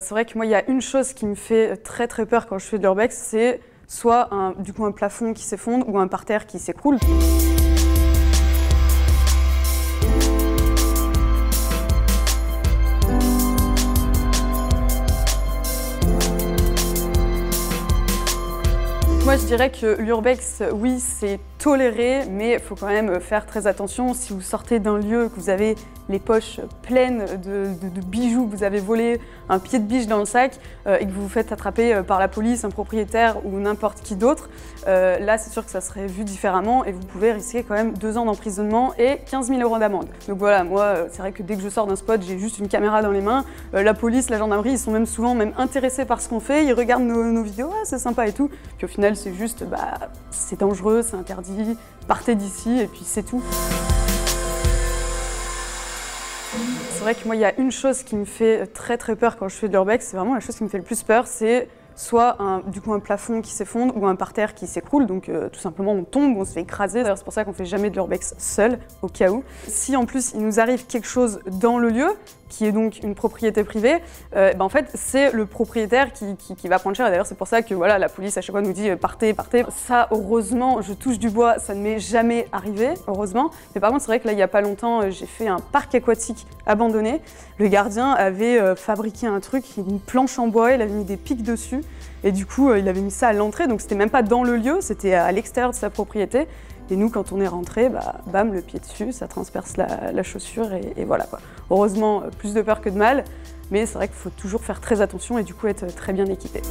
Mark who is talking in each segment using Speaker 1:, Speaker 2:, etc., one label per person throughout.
Speaker 1: C'est vrai que moi, il y a une chose qui me fait très très peur quand je fais de l'urbex, c'est soit un plafond qui s'effondre ou un parterre qui s'écroule. Moi, je dirais que l'urbex, oui, c'est toléré, mais il faut quand même faire très attention. Si vous sortez d'un lieu, que vous avez les poches pleines de bijoux que vous avez volés, un pied de biche dans le sac, et que vous vous faites attraper par la police, un propriétaire ou n'importe qui d'autre, là, c'est sûr que ça serait vu différemment et vous pouvez risquer quand même 2 ans d'emprisonnement et 15 000 € d'amende. Donc voilà, moi, c'est vrai que dès que je sors d'un spot, j'ai juste une caméra dans les mains. La police, la gendarmerie, ils sont même souvent intéressés par ce qu'on fait, ils regardent nos vidéos, ah, c'est sympa et tout. Puis au final, c'est juste, c'est dangereux, c'est interdit, partez d'ici et puis c'est tout. C'est vrai que moi, il y a une chose qui me fait très très peur quand je fais de l'urbex, c'est vraiment la chose qui me fait le plus peur, c'est soit un plafond qui s'effondre ou un parterre qui s'écroule, donc tout simplement on tombe, on se fait écraser. D'ailleurs c'est pour ça qu'on fait jamais de l'urbex seul, au cas où. Si en plus il nous arrive quelque chose dans le lieu, qui est donc une propriété privée, en fait c'est le propriétaire qui va prendre cher. Et d'ailleurs c'est pour ça que voilà, la police à chaque fois nous dit partez, partez. Ça heureusement, je touche du bois, ça ne m'est jamais arrivé, heureusement. Mais par contre c'est vrai que là il n'y a pas longtemps, j'ai fait un parc aquatique abandonné. Le gardien avait fabriqué un truc, une planche en bois, il avait mis des pics dessus. Et du coup, il avait mis ça à l'entrée, donc c'était même pas dans le lieu, c'était à l'extérieur de sa propriété. Et nous, quand on est rentré, bam, le pied dessus, ça transperce la chaussure et voilà quoi. Heureusement, plus de peur que de mal, mais c'est vrai qu'il faut toujours faire très attention et du coup être très bien équipé.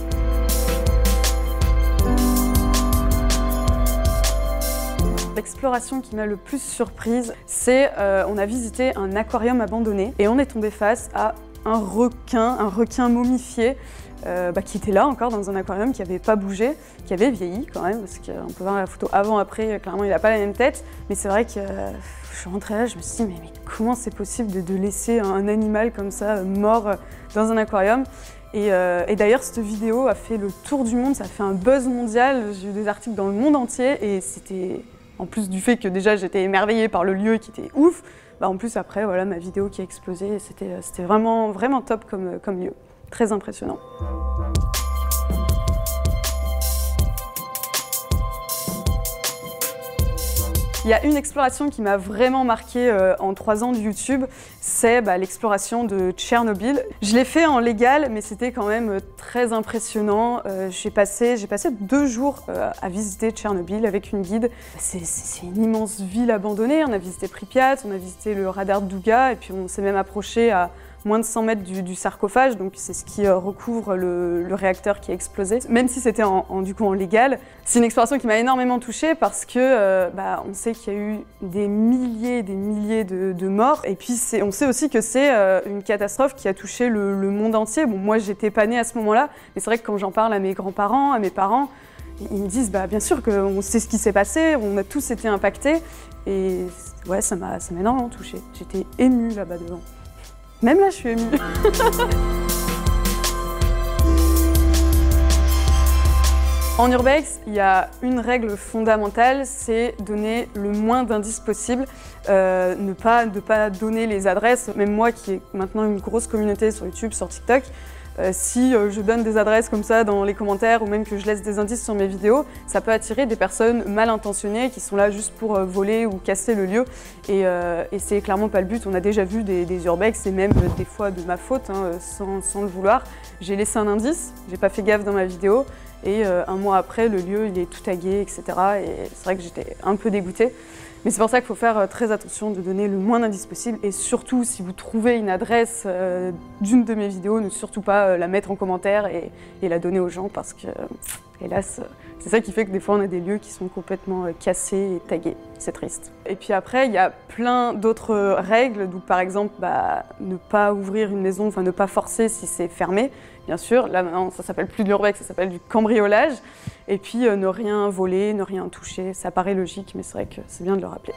Speaker 1: L'exploration qui m'a le plus surprise, c'est on a visité un aquarium abandonné et on est tombé face à un requin momifié qui était là encore dans un aquarium, qui n'avait pas bougé, qui avait vieilli quand même, parce qu'on peut voir la photo avant-après, clairement il n'a pas la même tête, mais c'est vrai que je suis rentrée là, je me suis dit mais comment c'est possible de laisser un animal comme ça mort dans un aquarium? Et d'ailleurs cette vidéo a fait le tour du monde, ça a fait un buzz mondial, j'ai eu des articles dans le monde entier et c'était, en plus du fait que déjà j'étais émerveillée par le lieu qui était ouf, en plus après voilà ma vidéo qui a explosé et c'était vraiment top comme lieu. Très impressionnant. Il y a une exploration qui m'a vraiment marquée en 3 ans de YouTube, c'est l'exploration de Tchernobyl. Je l'ai fait en légal, mais c'était quand même très impressionnant. J'ai passé 2 jours à visiter Tchernobyl avec une guide. C'est une immense ville abandonnée, on a visité Pripyat, on a visité le radar de Douga, et puis on s'est même approché à moins de 100 mètres du sarcophage, donc c'est ce qui recouvre le réacteur qui a explosé. Même si c'était du coup en légal, c'est une exploration qui m'a énormément touchée parce que on sait qu'il y a eu des milliers de morts. Et puis on sait aussi que c'est une catastrophe qui a touché le monde entier. Bon, moi j'étais pas née à ce moment-là, mais c'est vrai que quand j'en parle à mes grands-parents, à mes parents, ils me disent bien sûr qu'on sait ce qui s'est passé, on a tous été impactés. Et ouais, ça m'a énormément touchée. J'étais émue là-bas devant. Même là, je suis émue. En urbex, il y a une règle fondamentale, c'est donner le moins d'indices possible, ne pas donner les adresses. Même moi qui ai maintenant une grosse communauté sur YouTube, sur TikTok, si je donne des adresses comme ça dans les commentaires ou même que je laisse des indices sur mes vidéos, ça peut attirer des personnes mal intentionnées qui sont là juste pour voler ou casser le lieu et c'est clairement pas le but. On a déjà vu des urbex et même des fois de ma faute, sans le vouloir. J'ai laissé un indice, j'ai pas fait gaffe dans ma vidéo et 1 mois après le lieu il est tout tagué, etc. Et c'est vrai que j'étais un peu dégoûtée. Mais c'est pour ça qu'il faut faire très attention de donner le moins d'indices possible et surtout si vous trouvez une adresse d'une de mes vidéos, ne surtout pas la mettre en commentaire et la donner aux gens parce que, hélas, c'est ça qui fait que des fois on a des lieux qui sont complètement cassés et tagués. C'est triste. Et puis après, il y a plein d'autres règles, donc par exemple, ne pas ouvrir une maison, enfin ne pas forcer si c'est fermé, bien sûr. Là maintenant, ça s'appelle plus de l'urbex, ça s'appelle du cambriolage. Et puis ne rien voler, ne rien toucher, ça paraît logique, mais c'est vrai que c'est bien de le rappeler.